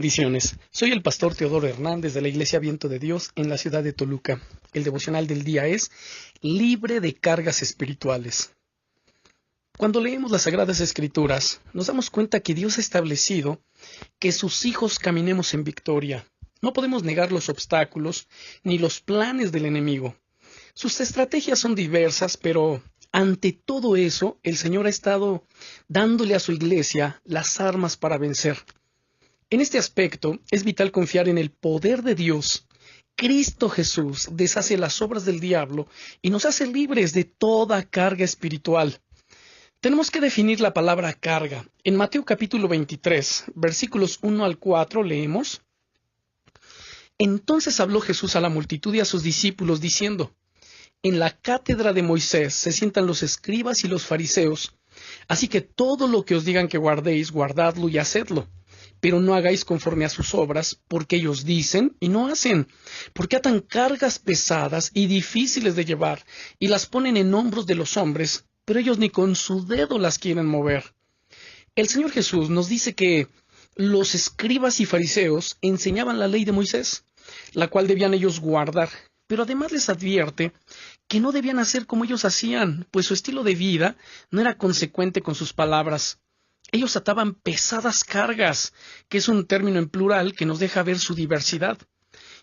Bendiciones. Soy el pastor Teodoro Hernández de la Iglesia Viento de Dios en la ciudad de Toluca. El devocional del día es Libre de cargas espirituales. Cuando leemos las Sagradas Escrituras, nos damos cuenta que Dios ha establecido que sus hijos caminemos en victoria. No podemos negar los obstáculos ni los planes del enemigo. Sus estrategias son diversas, pero ante todo eso, el Señor ha estado dándole a su iglesia las armas para vencer. En este aspecto, es vital confiar en el poder de Dios. Cristo Jesús deshace las obras del diablo y nos hace libres de toda carga espiritual. Tenemos que definir la palabra carga. En Mateo capítulo 23, versículos 1 al 4, leemos: Entonces habló Jesús a la multitud y a sus discípulos, diciendo: En la cátedra de Moisés se sientan los escribas y los fariseos, así que todo lo que os digan que guardéis, guardadlo y hacedlo. Pero no hagáis conforme a sus obras, porque ellos dicen y no hacen, porque atan cargas pesadas y difíciles de llevar, y las ponen en hombros de los hombres, pero ellos ni con su dedo las quieren mover. El Señor Jesús nos dice que los escribas y fariseos enseñaban la ley de Moisés, la cual debían ellos guardar, pero además les advierte que no debían hacer como ellos hacían, pues su estilo de vida no era consecuente con sus palabras. Ellos ataban pesadas cargas, que es un término en plural que nos deja ver su diversidad.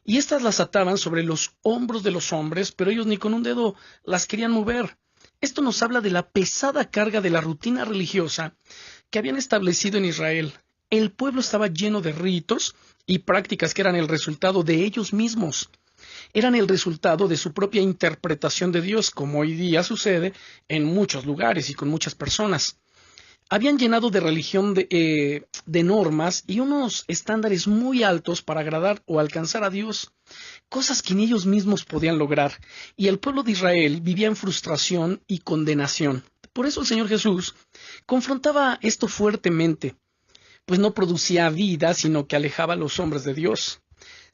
Y estas las ataban sobre los hombros de los hombres, pero ellos ni con un dedo las querían mover. Esto nos habla de la pesada carga de la rutina religiosa que habían establecido en Israel. El pueblo estaba lleno de ritos y prácticas que eran el resultado de ellos mismos. Eran el resultado de su propia interpretación de Dios, como hoy día sucede en muchos lugares y con muchas personas. Habían llenado de religión de normas y unos estándares muy altos para agradar o alcanzar a Dios, cosas que ni ellos mismos podían lograr, y el pueblo de Israel vivía en frustración y condenación. Por eso el Señor Jesús confrontaba esto fuertemente, pues no producía vida, sino que alejaba a los hombres de Dios.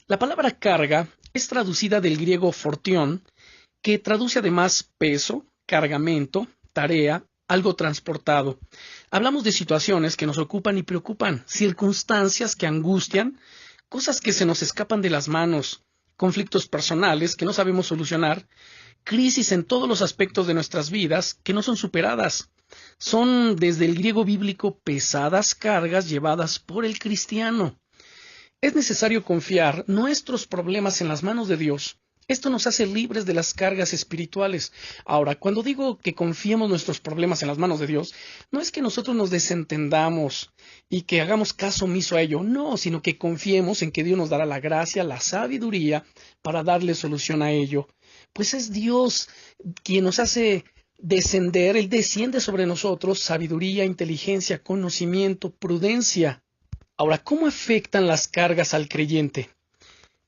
La palabra carga es traducida del griego fortión, que traduce además peso, cargamento, tarea, algo transportado. Hablamos de situaciones que nos ocupan y preocupan, circunstancias que angustian, cosas que se nos escapan de las manos, conflictos personales que no sabemos solucionar, crisis en todos los aspectos de nuestras vidas que no son superadas. Son, desde el griego bíblico, pesadas cargas llevadas por el cristiano. Es necesario confiar nuestros problemas en las manos de Dios. Esto nos hace libres de las cargas espirituales. Ahora, cuando digo que confiemos nuestros problemas en las manos de Dios, no es que nosotros nos desentendamos y que hagamos caso omiso a ello, no, sino que confiemos en que Dios nos dará la gracia, la sabiduría para darle solución a ello. Pues es Dios quien nos hace descender, Él desciende sobre nosotros sabiduría, inteligencia, conocimiento, prudencia. Ahora, ¿cómo afectan las cargas al creyente?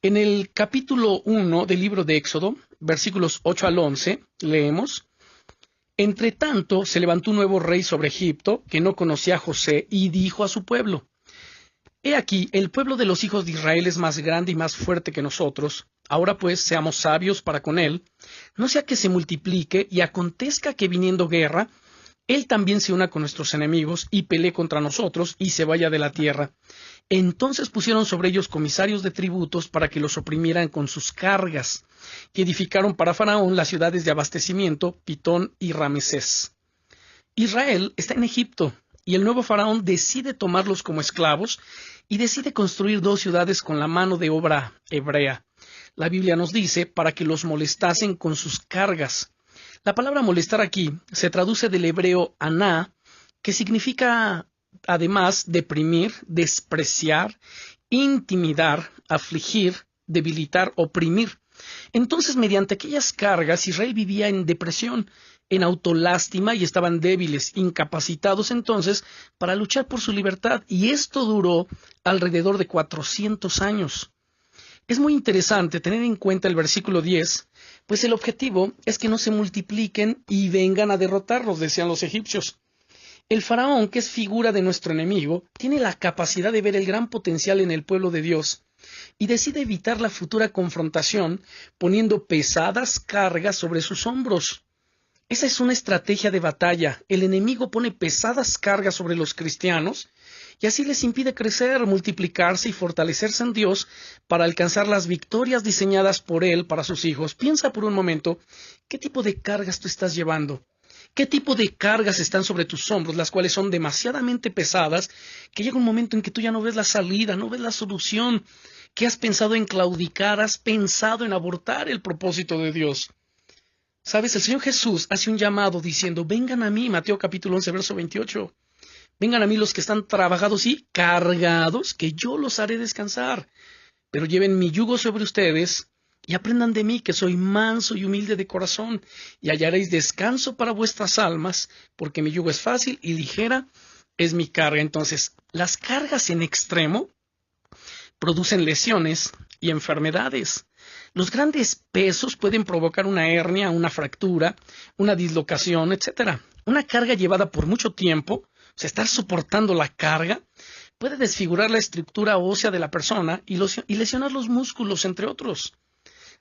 En el capítulo 1 del libro de Éxodo, versículos 8 al 11, leemos: Entre tanto se levantó un nuevo rey sobre Egipto, que no conocía a José, y dijo a su pueblo: He aquí, el pueblo de los hijos de Israel es más grande y más fuerte que nosotros. Ahora pues, seamos sabios para con él, no sea que se multiplique y acontezca que viniendo guerra, él también se una con nuestros enemigos y pelee contra nosotros y se vaya de la tierra. Entonces pusieron sobre ellos comisarios de tributos para que los oprimieran con sus cargas, y edificaron para Faraón las ciudades de abastecimiento, Pitón y Ramesés. Israel está en Egipto, y el nuevo Faraón decide tomarlos como esclavos y decide construir 2 ciudades con la mano de obra hebrea. La Biblia nos dice para que los molestasen con sus cargas. La palabra molestar aquí se traduce del hebreo aná, que significa además deprimir, despreciar, intimidar, afligir, debilitar, oprimir. Entonces, mediante aquellas cargas, Israel vivía en depresión, en autolástima, y estaban débiles, incapacitados entonces para luchar por su libertad, y esto duró alrededor de 400 años. Es muy interesante tener en cuenta el versículo 10, pues el objetivo es que no se multipliquen y vengan a derrotarlos, decían los egipcios. El faraón, que es figura de nuestro enemigo, tiene la capacidad de ver el gran potencial en el pueblo de Dios y decide evitar la futura confrontación poniendo pesadas cargas sobre sus hombros. Esa es una estrategia de batalla. El enemigo pone pesadas cargas sobre los cristianos y así les impide crecer, multiplicarse y fortalecerse en Dios para alcanzar las victorias diseñadas por Él para sus hijos. Piensa por un momento, ¿qué tipo de cargas tú estás llevando? ¿Qué tipo de cargas están sobre tus hombros, las cuales son demasiadamente pesadas, que llega un momento en que tú ya no ves la salida, no ves la solución, que has pensado en claudicar, has pensado en abortar el propósito de Dios? ¿Sabes? El Señor Jesús hace un llamado diciendo, vengan a mí, Mateo capítulo 11, verso 28. Vengan a mí los que están trabajados y cargados, que yo los haré descansar. Pero lleven mi yugo sobre ustedes y aprendan de mí, que soy manso y humilde de corazón, y hallaréis descanso para vuestras almas, porque mi yugo es fácil y ligera es mi carga. Entonces, las cargas en extremo producen lesiones y enfermedades. Los grandes pesos pueden provocar una hernia, una fractura, una dislocación, etc. Una carga llevada por mucho tiempo, o sea, estar soportando la carga, puede desfigurar la estructura ósea de la persona y lesionar los músculos, entre otros.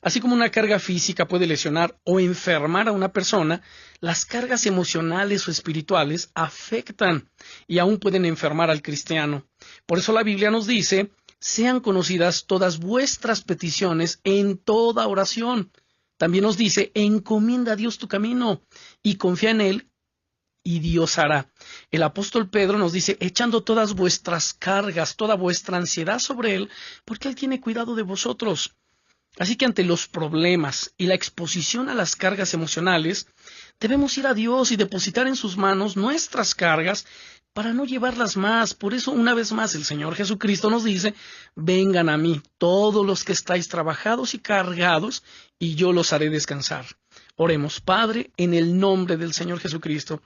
Así como una carga física puede lesionar o enfermar a una persona, las cargas emocionales o espirituales afectan y aún pueden enfermar al cristiano. Por eso la Biblia nos dice, sean conocidas todas vuestras peticiones en toda oración. También nos dice, encomienda a Dios tu camino y confía en Él y Dios hará. El apóstol Pedro nos dice, echando todas vuestras cargas, toda vuestra ansiedad sobre Él, porque Él tiene cuidado de vosotros. Así que ante los problemas y la exposición a las cargas emocionales, debemos ir a Dios y depositar en sus manos nuestras cargas para no llevarlas más. Por eso, una vez más, el Señor Jesucristo nos dice, vengan a mí todos los que estáis trabajados y cargados, y yo los haré descansar. Oremos. Padre, en el nombre del Señor Jesucristo,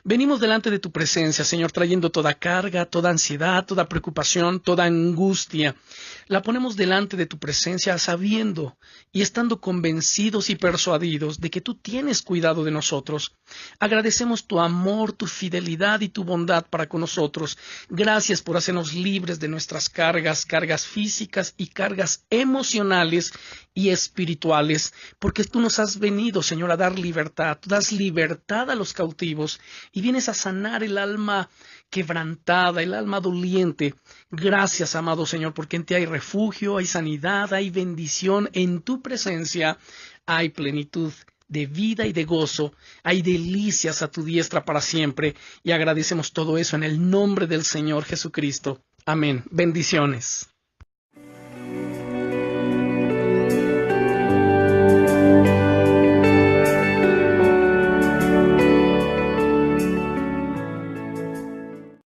venimos delante de tu presencia, Señor, trayendo toda carga, toda ansiedad, toda preocupación, toda angustia. La ponemos delante de tu presencia sabiendo y estando convencidos y persuadidos de que tú tienes cuidado de nosotros. Agradecemos tu amor, tu fidelidad y tu bondad para con nosotros. Gracias por hacernos libres de nuestras cargas, cargas físicas y cargas emocionales y espirituales, porque tú nos has venido, Señor, a dar libertad. Tú das libertad a los cautivos y vienes a sanar el alma quebrantada, el alma doliente. Gracias, amado Señor, porque en ti hay refugio, hay sanidad, hay bendición. En tu presencia hay plenitud de vida y de gozo, hay delicias a tu diestra para siempre, y agradecemos todo eso en el nombre del Señor Jesucristo. Amén. Bendiciones.